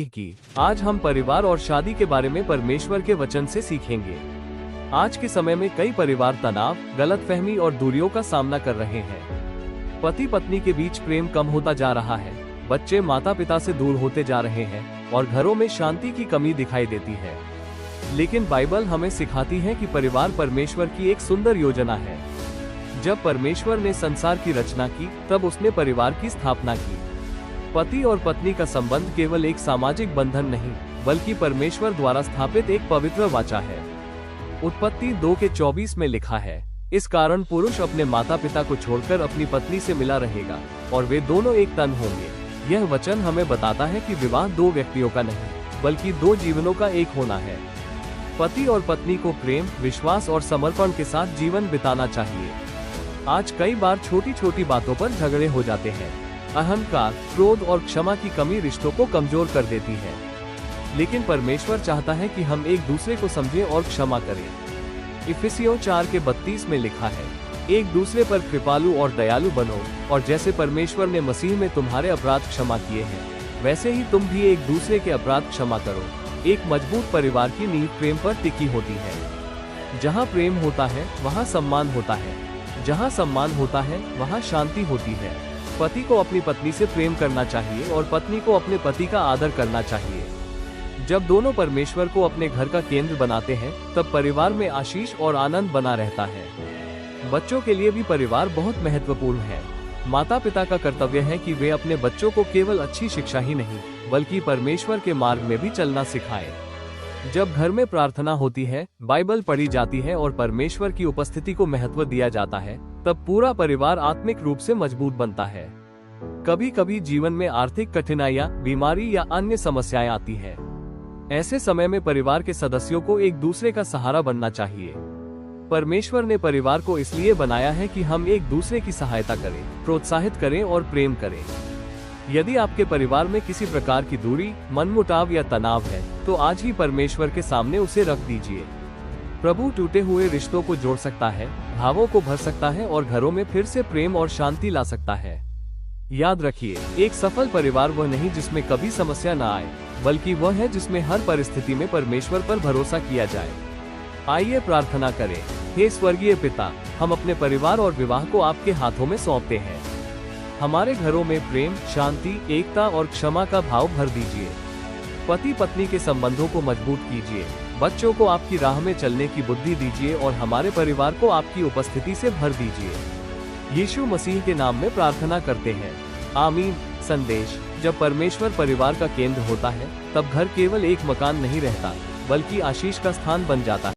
की आज हम परिवार और शादी के बारे में परमेश्वर के वचन से सीखेंगे। आज के समय में कई परिवार तनाव, गलतफहमी और दूरियों का सामना कर रहे हैं। पति पत्नी के बीच प्रेम कम होता जा रहा है, बच्चे माता पिता से दूर होते जा रहे हैं और घरों में शांति की कमी दिखाई देती है। लेकिन बाइबल हमें सिखाती है कि परिवार परमेश्वर की एक सुंदर योजना है। जब परमेश्वर ने संसार की रचना की, तब उसने परिवार की स्थापना की। पति और पत्नी का संबंध केवल एक सामाजिक बंधन नहीं, बल्कि परमेश्वर द्वारा स्थापित एक पवित्र वाचा है। उत्पत्ति 2:24 में लिखा है, इस कारण पुरुष अपने माता पिता को छोड़कर अपनी पत्नी से मिला रहेगा और वे दोनों एक तन होंगे। यह वचन हमें बताता है कि विवाह दो व्यक्तियों का नहीं, बल्कि दो जीवनों का एक होना है। पति और पत्नी को प्रेम, विश्वास और समर्पण के साथ जीवन बिताना चाहिए। आज कई बार छोटी छोटी बातों पर झगड़े हो जाते हैं। अहंकार, क्रोध और क्षमा की कमी रिश्तों को कमजोर कर देती है। लेकिन परमेश्वर चाहता है कि हम एक दूसरे को समझें और क्षमा करें। इफिसियों 4:32 में लिखा है, एक दूसरे पर कृपालु और दयालु बनो, और जैसे परमेश्वर ने मसीह में तुम्हारे अपराध क्षमा किए हैं, वैसे ही तुम भी एक दूसरे के अपराध क्षमा करो। एक मजबूत परिवार की नींव प्रेम पर टिकी होती है। जहाँ प्रेम होता है, वहाँ सम्मान होता है। जहाँ सम्मान होता है, वहाँ शांति होती है। पति को अपनी पत्नी से प्रेम करना चाहिए और पत्नी को अपने पति का आदर करना चाहिए। जब दोनों परमेश्वर को अपने घर का केंद्र बनाते हैं, तब परिवार में आशीष और आनंद बना रहता है। बच्चों के लिए भी परिवार बहुत महत्वपूर्ण है। माता पिता का कर्तव्य है कि वे अपने बच्चों को केवल अच्छी शिक्षा ही नहीं, बल्कि परमेश्वर के मार्ग में भी चलना सिखाएं। जब घर में प्रार्थना होती है, बाइबल पढ़ी जाती है और परमेश्वर की उपस्थिति को महत्व दिया जाता है, तब पूरा परिवार आत्मिक रूप से मजबूत बनता है। कभी कभी जीवन में आर्थिक कठिनाइयां, बीमारी या अन्य समस्याएं आती हैं। ऐसे समय में परिवार के सदस्यों को एक दूसरे का सहारा बनना चाहिए। परमेश्वर ने परिवार को इसलिए बनाया है कि हम एक दूसरे की सहायता करें, प्रोत्साहित करें और प्रेम करें। यदि आपके परिवार में किसी प्रकार की दूरी, मनमुटाव या तनाव है, तो आज ही परमेश्वर के सामने उसे रख दीजिए। प्रभु टूटे हुए रिश्तों को जोड़ सकता है, भावों को भर सकता है और घरों में फिर से प्रेम और शांति ला सकता है। याद रखिए, एक सफल परिवार वह नहीं जिसमें कभी समस्या न आए, बल्कि वह है जिसमें हर परिस्थिति में परमेश्वर पर भरोसा किया जाए। आइए प्रार्थना करें। हे स्वर्गीय पिता, हम अपने परिवार और विवाह को आपके हाथों में सौंपते हैं। हमारे घरों में प्रेम, शांति, एकता और क्षमा का भाव भर दीजिए। पति पत्नी के संबंधों को मजबूत कीजिए, बच्चों को आपकी राह में चलने की बुद्धि दीजिए और हमारे परिवार को आपकी उपस्थिति से भर दीजिए। यीशु मसीह के नाम में प्रार्थना करते हैं, आमीन। संदेश: जब परमेश्वर परिवार का केंद्र होता है, तब घर केवल एक मकान नहीं रहता, बल्कि आशीष का स्थान बन जाता है।